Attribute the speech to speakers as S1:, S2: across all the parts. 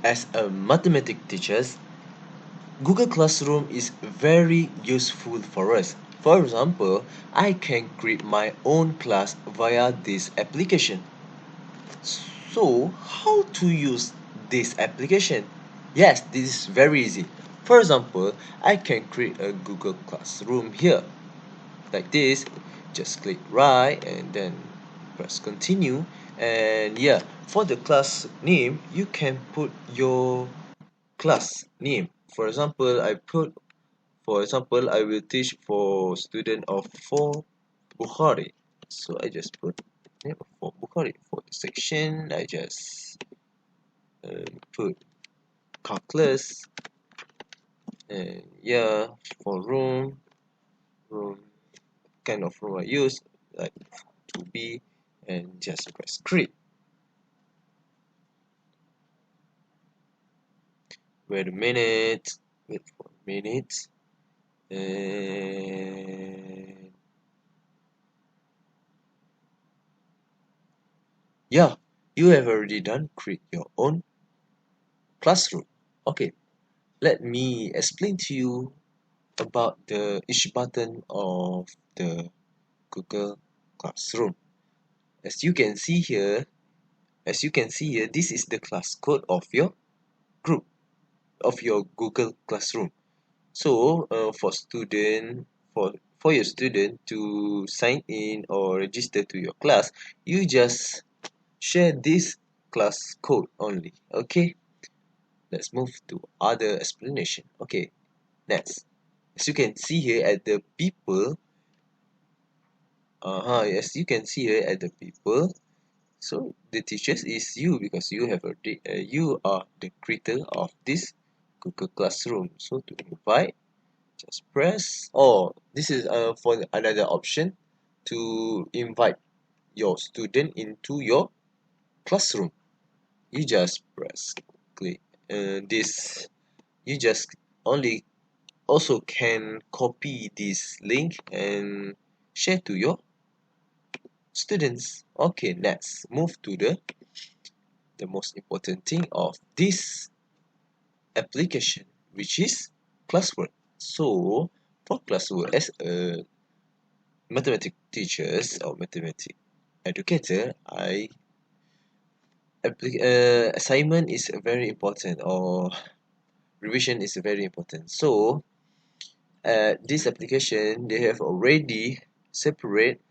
S1: As a mathematics teacher, Google Classroom is very useful for us. For example, I can create my own class via this application. So, how to use this application? Yes, this is very easy. For example, I can create a Google Classroom here. Like this, just click right and then press continue. And yeah, for the class name, you can put your class name. For example, I will teach for student of 4 Bukhari. So I just put name for Bukhari. For the section, I just put calculus. And yeah, for room kind of room I use like 2B, and just press create. Wait a minute. Wait for a minute. And yeah, you have already done create your own classroom. Okay, let me explain to you about the each button of the Google Classroom. As you can see here, this is the class code of your group, of your Google Classroom. So, for your student to sign in or register to your class, you just share this class code only. Okay, let's move to other explanation. Okay, next. As you can see here at the people, as you can see here at the people, so the teachers is you because you are the creator of this Google Classroom. So to invite, just press. Oh, this is for another option to invite your student into your classroom. You just press click this. You just only also can copy this link and share to your students. Okay, let's move to the most important thing of this application, which is classwork. So for classwork, as a mathematics teachers or mathematics educator, assignment is very important, or revision is very important. So this application, they have already separate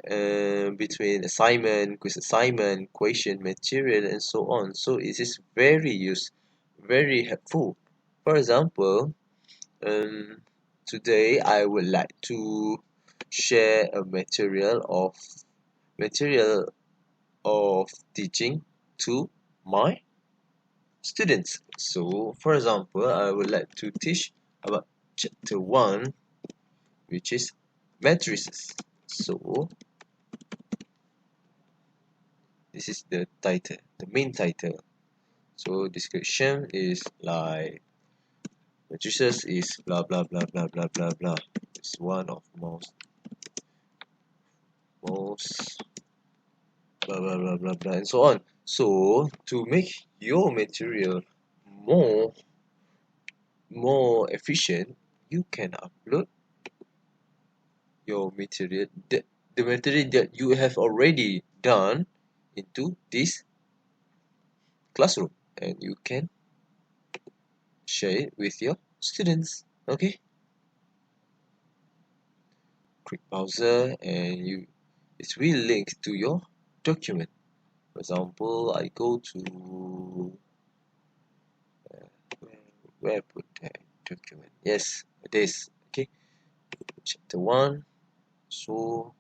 S1: between assignment, quiz assignment, question material, and so on. So it is very helpful. For example, um, today I would like to share a material of teaching to my students. So, for example, I would like to teach about chapter 1, which is matrices. So, this is the title, the main title. So, description is like matrices is blah blah blah blah blah blah blah. It's one of most blah blah blah blah blah and so on. So, to make your material more efficient, you can upload your material, the material that you have already done, into this classroom, and you can share it with your students. Okay, click browser and it will link to your document. For example, I go to where I put that document. Yes, this. Okay, chapter 1. So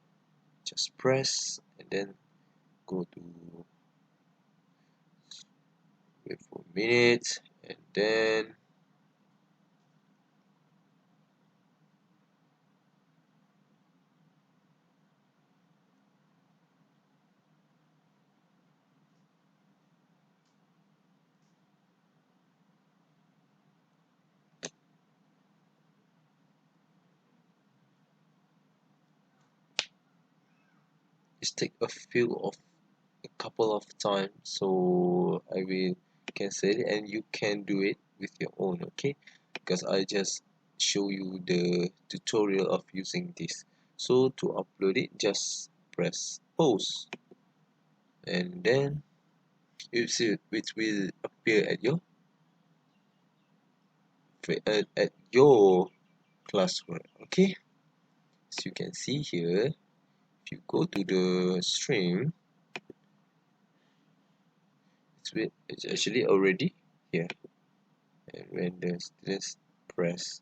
S1: just press and then go to wait for a minute, and then just take a couple of times. So I will cancel it, and you can do it with your own, okay, because I just show you the tutorial of using this. So to upload it, just press pause, and then it will appear at your classroom, okay. As you can see here, if you go to the stream, it's actually already here. And when the students press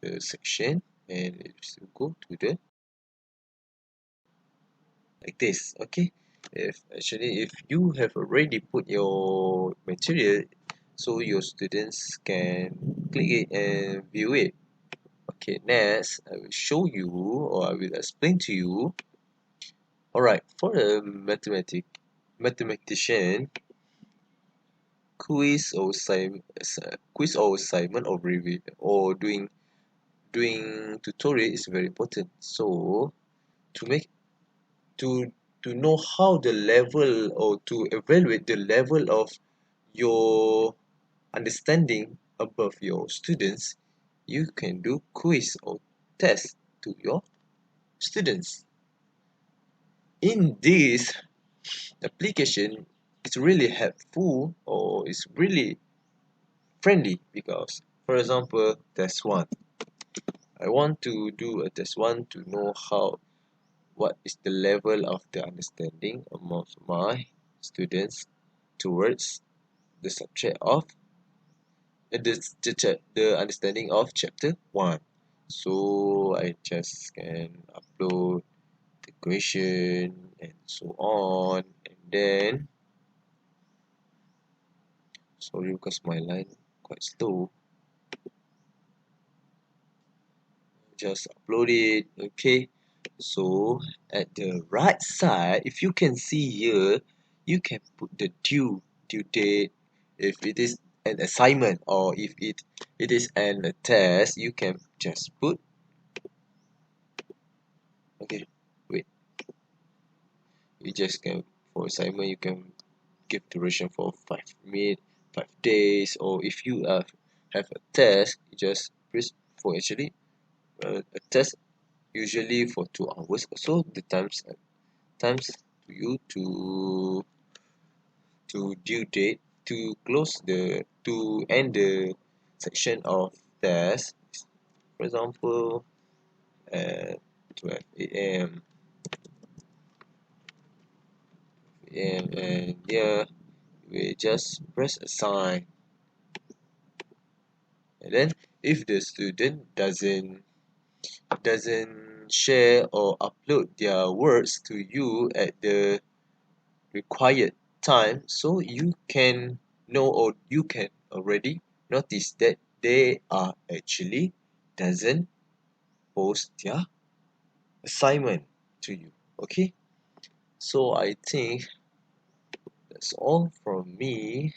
S1: the section, and it will go to the like this, okay. If you have already put your material, so your students can click it and view it. Okay, next I will show you, or I will explain to you. Alright, for a mathematician, quiz or assignment or review or doing tutorial is very important. So to make to to know how the level, or to evaluate the level of your understanding above your students, you can do quiz or test to your students. In this application, it's really helpful, or it's really friendly, because for example, test 1, I want to do a test 1 to know what is the level of the understanding amongst my students towards the subject of the understanding of chapter 1. So I just can upload the question and so on, and then sorry because my line quite slow, just upload it, okay. So at the right side, if you can see here, you can put the due date. If it is an assignment, or if it is a test, you can just put, okay, wait, you just can, for assignment you can give duration for 5 minutes, 5 days, or if you have a test, you just press for, actually a test usually for 2 hours. So the times to you to due date, to end the section of test, for example at 12 a.m. And yeah, we just press assign, and then if the student doesn't share or upload their words to you at the required time, so you can know, or you can already notice that they are actually doesn't post their assignment to you, okay. So I think that's all from me.